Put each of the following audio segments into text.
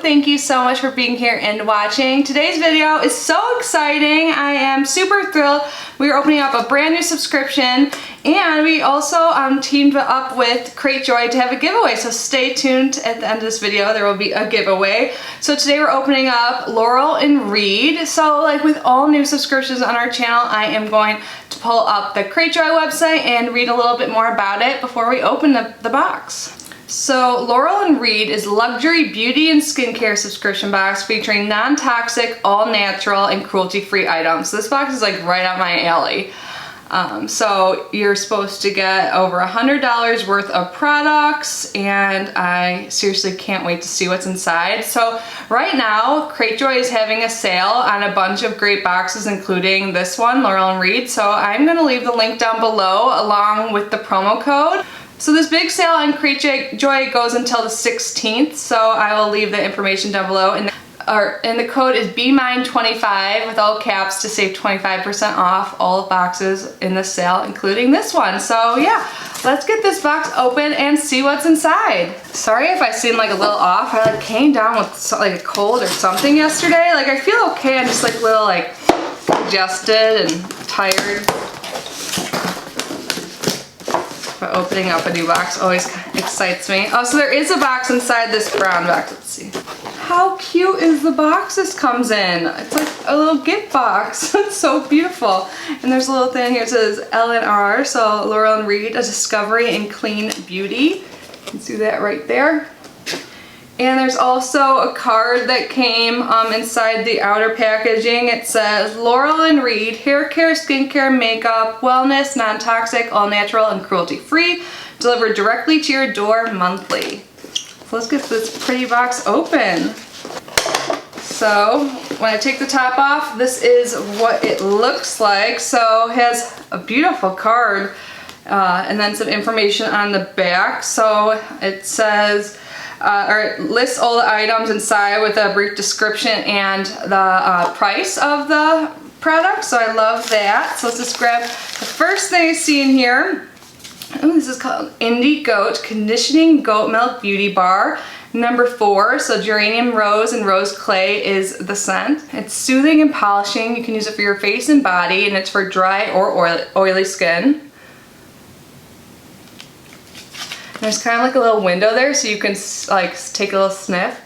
thank you so much for being here and watching. Today's video is so exciting. I am super thrilled. We are opening up a brand new subscription, and we also teamed up with Cratejoy to have a giveaway, so stay tuned. At the end of this video there will be a giveaway. So today we're opening up Laurel and Reed. So like with all new subscriptions on our channel, I am going to pull up the Cratejoy website and read a little bit more about it before we open the box. So Laurel and Reed is luxury beauty and skincare subscription box featuring non-toxic, all-natural, and cruelty-free items. So this box is like right up my alley. So you're supposed to get over $100 worth of products, and I seriously can't wait to see what's inside. So right now, Cratejoy is having a sale on a bunch of great boxes, including this one, Laurel and Reed. So I'm going to leave the link down below along with the promo code. So this big sale on Cratejoy goes until the 16th, so I will leave the information down below. And the code is BMIND25 with all caps to save 25% off all boxes in the sale, including this one. So yeah, let's get this box open and see what's inside. Sorry if I seem like a little off. I like came down with like a cold or something yesterday. Like I feel okay. I'm just like a little like congested and tired. But opening up a new box always excites me. Oh, so there is a box inside this brown box. Let's see. How cute is the box this comes in? It's like a little gift box. It's so beautiful. And there's a little thing here that says LNR, so Laurel and Reed, a discovery in clean beauty. You can see that right there. And there's also a card that came inside the outer packaging. It says, Laurel and Reed, hair care, skincare, makeup, wellness, non-toxic, all-natural, and cruelty-free, delivered directly to your door monthly. So let's get this pretty box open. So when I take the top off, this is what it looks like. So it has a beautiful card and then some information on the back. So it says, or it lists all the items inside with a brief description and the price of the product. So I love that. So let's just grab the first thing I see in here. Oh, this is called Indie Goat Conditioning Goat Milk Beauty Bar, number 4. So geranium rose and rose clay is the scent. It's soothing and polishing. You can use it for your face and body, and it's for dry or oily skin. There's kind of like a little window there, so you can like take a little sniff.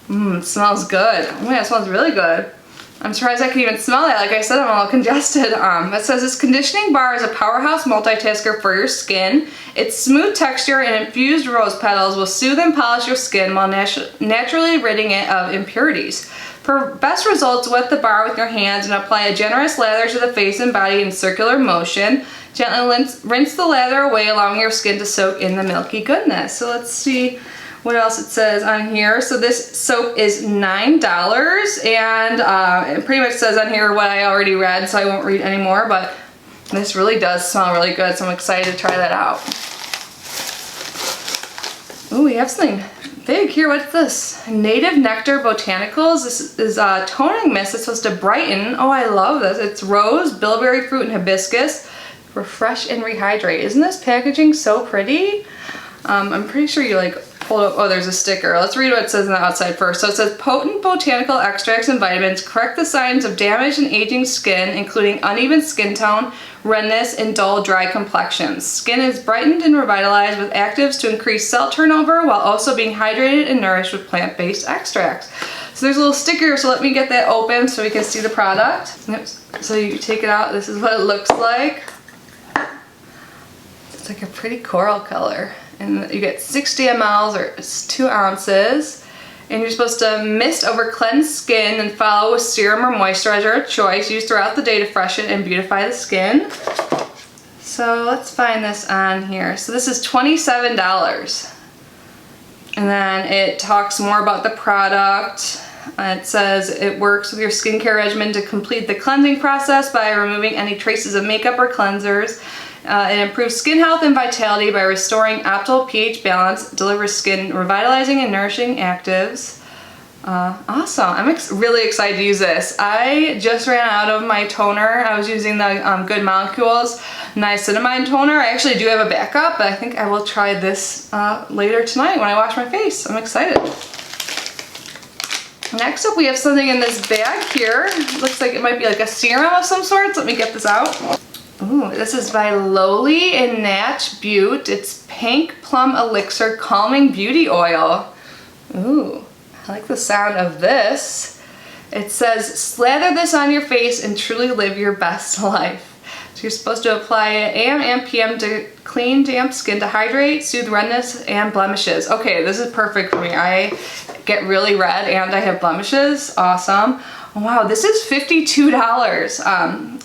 It smells good. Oh yeah, it smells really good. I'm surprised I can even smell that. Like I said, I'm a little congested. It says this conditioning bar is a powerhouse multitasker for your skin. Its smooth texture and infused rose petals will soothe and polish your skin while naturally ridding it of impurities. For best results, wet the bar with your hands and apply a generous lather to the face and body in circular motion. Gently rinse the lather away, allowing your skin to soak in the milky goodness. So let's see what else it says on here. So this soap is $9, and it pretty much says on here what I already read, so I won't read anymore, but this really does smell really good, so I'm excited to try that out. Ooh, we have something big here. What's this? Native Nectar Botanicals. This is a toning mist. It's supposed to brighten. Oh, I love this. It's rose, bilberry fruit, and hibiscus. Refresh and rehydrate. Isn't this packaging so pretty? I'm pretty sure you like pull it up. Oh, there's a sticker. Let's read what it says on the outside first. So it says potent botanical extracts and vitamins correct the signs of damaged and aging skin, including uneven skin tone, redness, and dull, dry complexions. Skin is brightened and revitalized with actives to increase cell turnover while also being hydrated and nourished with plant-based extracts. So there's a little sticker, so let me get that open so we can see the product. Yep. So you take it out. This is what it looks like. It's like a pretty coral color. And you get 60 mLs or 2 ounces. And you're supposed to mist over cleansed skin and follow with serum or moisturizer of choice used throughout the day to freshen and beautify the skin. So let's find this on here. So this is $27. And then it talks more about the product. It says it works with your skincare regimen to complete the cleansing process by removing any traces of makeup or cleansers. It improves skin health and vitality by restoring optimal pH balance, delivers skin revitalizing and nourishing actives. Awesome. I'm really excited to use this. I just ran out of my toner. I was using the Good Molecules niacinamide toner. I actually do have a backup, but I think I will try this later tonight when I wash my face. I'm excited. Next up, we have something in this bag here. Looks like it might be like a serum of some sort. Let me get this out. Ooh, this is by Lowly and Natch Butte. It's Pink Plum Elixir Calming Beauty Oil. Ooh, I like the sound of this. It says, slather this on your face and truly live your best life. So you're supposed to apply it AM and PM to clean damp skin to hydrate, soothe redness, and blemishes. Okay, this is perfect for me. I get really red and I have blemishes. Awesome. Wow, this is $52.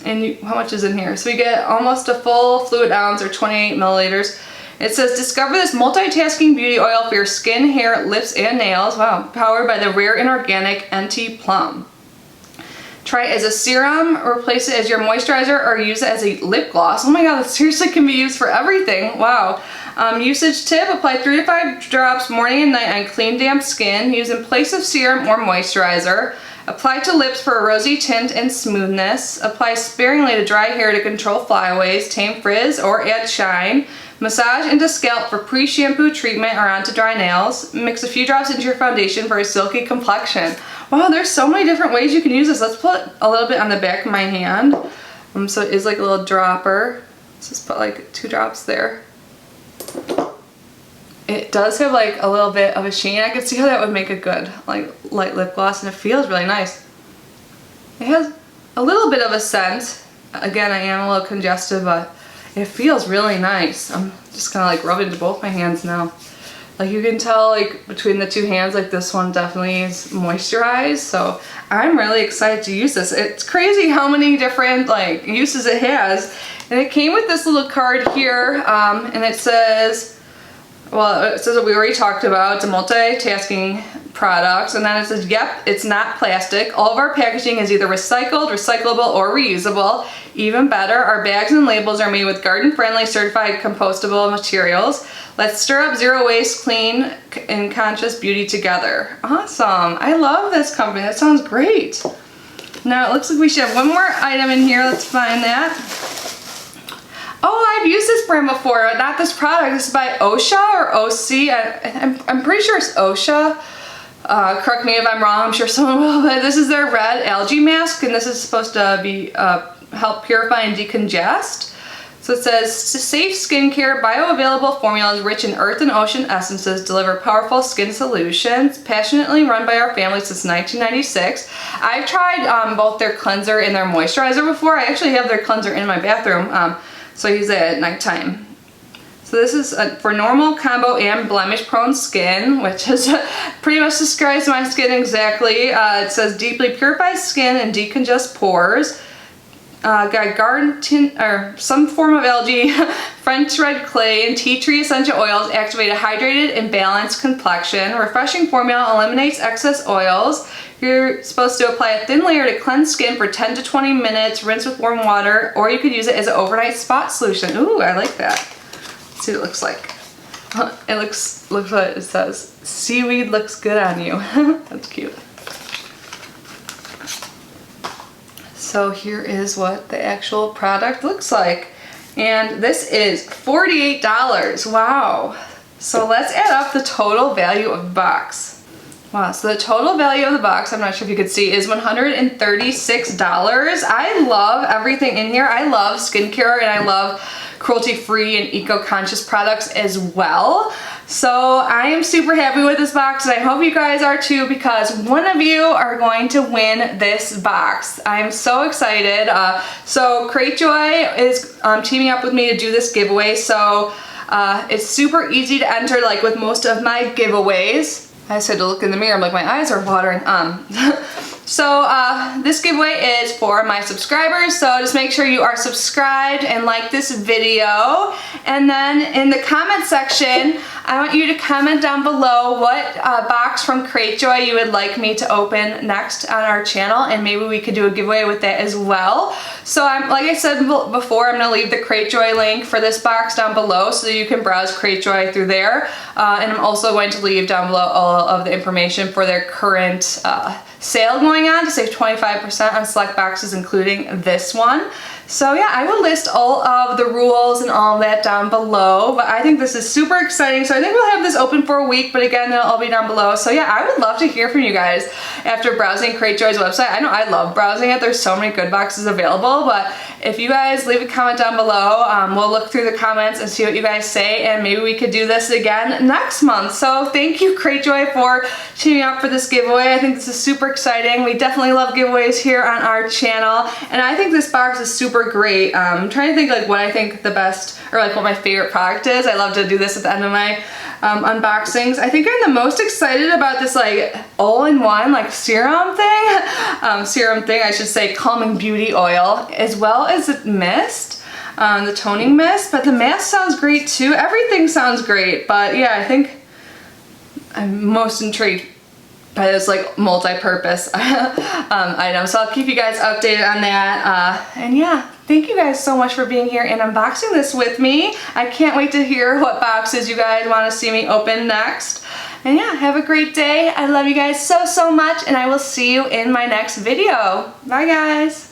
And how much is in here? So we get almost a full fluid ounce or 28 milliliters. It says, discover this multitasking beauty oil for your skin, hair, lips, and nails. Wow, powered by the rare and organic NT Plum. Try it as a serum, replace it as your moisturizer, or use it as a lip gloss. Oh my god, that seriously can be used for everything. Wow. Usage tip, apply 3 to 5 drops morning and night on clean, damp skin. Use in place of serum or moisturizer. Apply to lips for a rosy tint and smoothness. Apply sparingly to dry hair to control flyaways, tame frizz, or add shine. Massage into scalp for pre-shampoo treatment or onto dry nails. Mix a few drops into your foundation for a silky complexion. Wow, there's so many different ways you can use this. Let's put a little bit on the back of my hand. So it is like a little dropper. Let's just put like 2 drops there. It does have like a little bit of a sheen. I could see how that would make a good like light lip gloss, and it feels really nice. It has a little bit of a scent. Again, I am a little congested, but it feels really nice. I'm just gonna like rub it into both my hands now. Like you can tell like between the 2 hands, like this one definitely is moisturized. So I'm really excited to use this. It's crazy how many different like uses it has. And it came with this little card here, and it says, well, it says that we already talked about, it's a multitasking product, and then it says, yep, it's not plastic. All of our packaging is either recycled, recyclable, or reusable. Even better, our bags and labels are made with garden-friendly, certified compostable materials. Let's stir up zero waste, clean, and conscious beauty together. Awesome. I love this company. That sounds great. Now it looks like we should have one more item in here. Let's find that. Oh, I've used this brand before. Not this product. This is by OSHA or OC. I'm pretty sure it's OSHA. Correct me if I'm wrong. I'm sure someone will. But this is their red algae mask, and this is supposed to be help purify and decongest. So it says, safe skincare, bioavailable formulas rich in earth and ocean essences deliver powerful skin solutions. Passionately run by our family since 1996. I've tried both their cleanser and their moisturizer before. I actually have their cleanser in my bathroom. So I use it at nighttime. So this is for normal, combo, and blemish-prone skin, which is pretty much describes my skin exactly. It says deeply purifies skin and decongest pores. Got garden tint or some form of algae, French red clay, and tea tree essential oils activate a hydrated and balanced complexion. Refreshing formula eliminates excess oils. You're supposed to apply a thin layer to cleanse skin for 10 to 20 minutes, rinse with warm water, or you could use it as an overnight spot solution. Ooh, I like that. Let's see what it looks like. It looks what it says. Seaweed looks good on you. That's cute. So here is what the actual product looks like. And this is $48. Wow. So let's add up the total value of the box. Wow, so the total value of the box, I'm not sure if you could see, is $136. I love everything in here. I love skincare and I love cruelty-free and eco-conscious products as well. So I am super happy with this box, and I hope you guys are too, because one of you are going to win this box. I'm so excited. So Cratejoy is teaming up with me to do this giveaway, so it's super easy to enter, like with most of my giveaways. I just had to look in the mirror, I'm like, my eyes are watering. So this giveaway is for my subscribers, so just make sure you are subscribed and like this video. And then in the comment section, I want you to comment down below what box from Cratejoy you would like me to open next on our channel, and maybe we could do a giveaway with that as well. So like I said before, I'm going to leave the Cratejoy link for this box down below so you can browse Cratejoy through there. And I'm also going to leave down below all of the information for their current sale going on to save 25% on select boxes, including this one. So yeah, I will list all of the rules and all of that down below, but I think this is super exciting. So I think we'll have this open for a week, but again, it'll all be down below. So yeah, I would love to hear from you guys after browsing Cratejoy's website. I know I love browsing it. There's so many good boxes available, but if you guys leave a comment down below, we'll look through the comments and see what you guys say, and maybe we could do this again next month. So thank you, Cratejoy, for teaming up for this giveaway. I think this is super exciting. We definitely love giveaways here on our channel, and I think this box is super great. I'm trying to think like what I think the best, or like what my favorite product is. I love to do this at the end of my unboxings. I think I'm the most excited about this like all-in-one like serum thing, I should say, calming beauty oil, as well as the mist, the toning mist, but the mask sounds great too. Everything sounds great, but yeah, I think I'm most intrigued by this like multi-purpose item. So I'll keep you guys updated on that. And yeah, thank you guys so much for being here and unboxing this with me. I can't wait to hear what boxes you guys want to see me open next. And yeah, have a great day. I love you guys so, so much, and I will see you in my next video. Bye guys.